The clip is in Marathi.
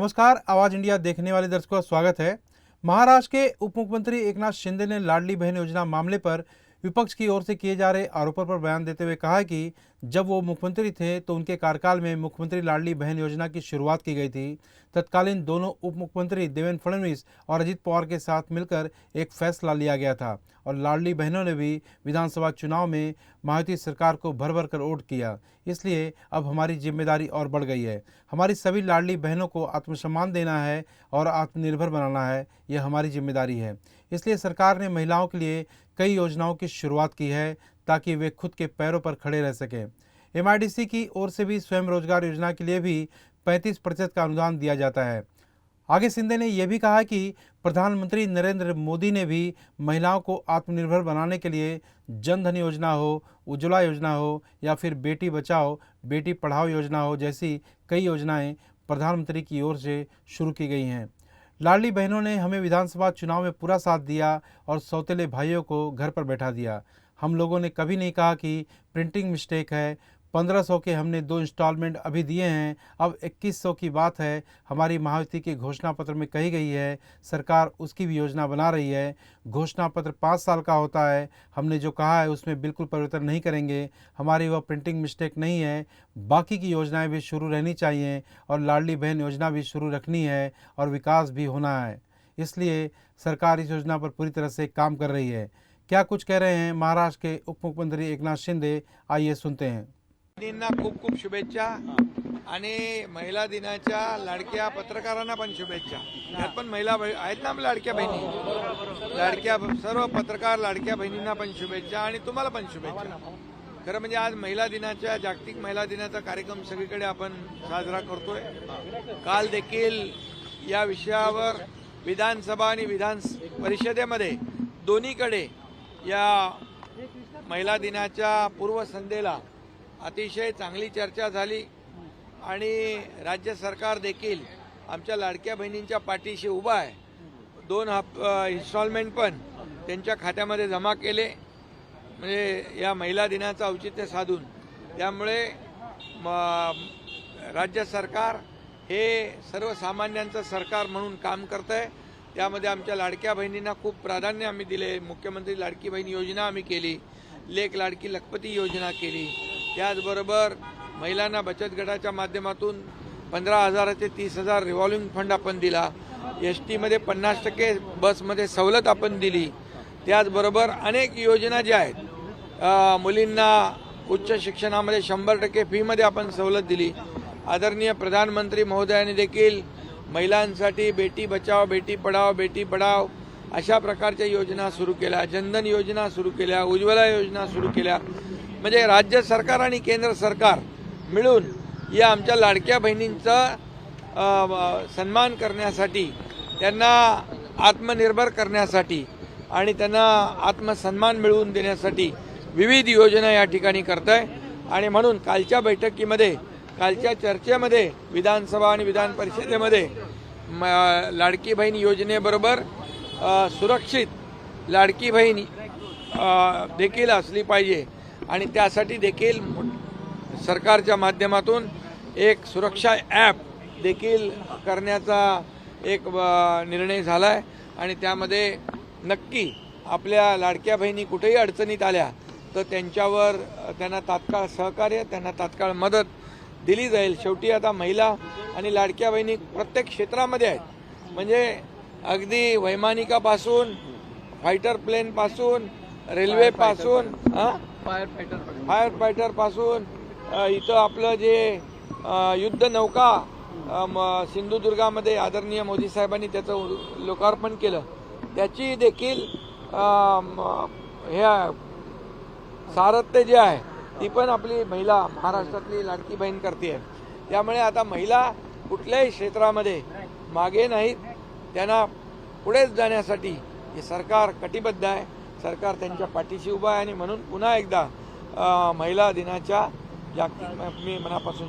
नमस्कार, आवाज इंडिया देखने वाले दर्शकों का स्वागत है। महाराष्ट्र के उप मुख्यमंत्री एकनाथ शिंदे ने लाडली बहन योजना मामले पर विपक्ष की ओर से किए जा रहे आरोपों पर बयान देते हुए कहा है कि जब वो मुख्यमंत्री थे तो उनके कार्यकाल में मुख्यमंत्री लाडली बहन योजना की शुरुआत की गई थी। तत्कालीन दोनों उप मुख्यमंत्री देवेंद्र फडणवीस और अजित पवार के साथ मिलकर एक फैसला लिया गया था और लाडली बहनों ने भी विधानसभा चुनाव में मायावती सरकार को भर भर कर वोट किया। इसलिए अब हमारी जिम्मेदारी और बढ़ गई है। हमारी सभी लाडली बहनों को आत्मसम्मान देना है और आत्मनिर्भर बनाना है, यह हमारी जिम्मेदारी है। इसलिए सरकार ने महिलाओं के लिए कई योजनाओं की शुरुआत की है ताकि वे खुद के पैरों पर खड़े रह सकें। MIDC की ओर से भी स्वयं रोजगार योजना के लिए भी 35% का अनुदान दिया जाता है। आगे शिंदे ने यह भी कहा कि प्रधानमंत्री नरेंद्र मोदी ने भी महिलाओं को आत्मनिर्भर बनाने के लिए जन धन योजना हो, उज्ज्वला योजना हो या फिर बेटी बचाओ बेटी पढ़ाओ योजना हो जैसी कई योजनाएं प्रधानमंत्री की ओर से शुरू की गई हैं। लाडली बहनों ने हमें विधानसभा चुनाव में पूरा साथ दिया और सौतेले भाइयों को घर पर बैठा दिया। हम लोगों ने कभी नहीं कहा कि प्रिंटिंग मिस्टेक है। 1500 के हमने 2 इंस्टॉलमेंट अभी दिए हैं, अब 2100 की बात है। हमारी मायावती के घोषणा पत्र में कही गई है, सरकार उसकी भी योजना बना रही है। घोषणा पत्र 5 साल का होता है, हमने जो कहा है उसमें बिल्कुल परिवर्तन नहीं करेंगे। हमारी वह प्रिंटिंग मिस्टेक नहीं है। बाकी की योजनाएं भी शुरू रहनी चाहिए और लाडली बहन योजना भी शुरू रखनी है और विकास भी होना है। इसलिए सरकार इस योजना पर पूरी तरह से काम कर रही है। क्या कुछ कह रहे हैं महाराष्ट्र के उप मुख्यमंत्री एकनाथ शिंदे, आइए सुनते हैं। बहिणींना खूप खूप शुभेच्छा आणि महिला दिनाच्या लाडक्या पत्रकारांना पण शुभेच्छा। यात पण महिला आहेत ना लाडक्या बहिणी, लाडक्या सर्व पत्रकार लाडक्या बहिणींना पण शुभेच्छा आणि तुम्हाला पण शुभेच्छा। खरं म्हणजे आज महिला दिनाच्या जागतिक महिला दिनाचा कार्यक्रम सगळीकडे आपण साजरा करतोय। काल देखील या विषयावर विधानसभा आणि विधान परिषदेमध्ये दोन्हीकडे या महिला दिनाच्या पूर्वसंध्येला अतिशय चांगली चर्चा झाली आणि राज्य सरकार देखील आमच्या लाडक्या बहिणींच्या पाठीशी उभा आहे। 2 इन्स्टॉलमेंट पण त्यांच्या खात्यामध्ये जमा केले, म्हणजे या महिला दिनाचं औचित्य साधून। त्यामुळे राज्य सरकार हे सर्वसामान्यांचं सरकार म्हणून काम करत आहे। त्यामध्ये आमच्या लाडक्या बहिणींना खूप प्राधान्य आम्ही दिले। मुख्यमंत्री लाडकी बहीण योजना आम्ही केली, लेक लाडकी लखपती योजना केली। त्याचबरोबर महिलांना बचत गटाच्या माध्यमातून 15,000 ते 30,000 रिव्हॉल्विंग फंड आपण दिला। ST मध्ये 50% बसमध्ये सवलत आपण दिली। त्याचबरोबर अनेक योजना ज्या आहेत, मुलींना उच्च शिक्षणामध्ये 100% फीमध्ये आपण सवलत दिली। आदरणीय प्रधानमंत्री महोदयांनी देखील महिलांसाठी बेटी बचाओ बेटी पढ़ाओ बेटी पढ़ाओ अशा प्रकारच्या योजना सुरू केल्या, जनधन योजना सुरू केल्या, उज्ज्वला योजना सुरू केल्या। म्हणजे राज्य सरकार आणि केंद्र सरकार मिळून या आमच्या लाडक्या बहिणींचा सन्मान करण्यासाठी, त्यांना आत्मनिर्भर करण्यासाठी आणि त्यांना आत्मसन्मान मिळवून देण्यासाठी विविध योजना या ठिकाणी करत आहे। आणि म्हणून कालच्या बैठकीमध्ये, कालच्या चर्चेमध्ये विधानसभा आणि विधान परिषदेमध्ये लाडकी बहीण योजनेबरोबर सुरक्षित लाडकी बहीण देखील असली पाहिजे आणि त्यासाठी देखील सरकारच्या माध्यमातून एक सुरक्षा ॲप देखील करण्याचा एक निर्णय झाला आहे। आणि त्यामध्ये नक्की आपल्या लाडक्या बहिणी कुठेही अडचणीत आल्या तर त्यांच्यावर त्यांना तात्काळ सहकार्य, त्यांना तात्काळ मदत दिली जाईल। शेवटी आता महिला आणि लाडक्या बहिणी प्रत्येक क्षेत्रामध्ये आहेत, म्हणजे अगदी वैमानिकापासून फायटर प्लेन पासून, रेल्वे पासून, फायर फायटर पासून, इथं आपलं जे युद्ध नौका सिंधुदुर्गामध्ये आदरणीय मोदी साहेबांनी त्याचं लोकार्पण केलं, त्याची देखील हे सारथ्य जे आहे ती पण आपली महिला महाराष्ट्रातली लाडकी बहीण करते आहे। त्यामुळे आता महिला कुठल्याही क्षेत्रामध्ये मागे नाहीत, त्यांना पुढेच जाण्यासाठी हे सरकार कटिबद्ध आहे। सरकार त्यांच्या पाठीशी उभा आहे आणि म्हणून पुन्हा एकदा महिला दिनाच्या जागतिक मी मनापासून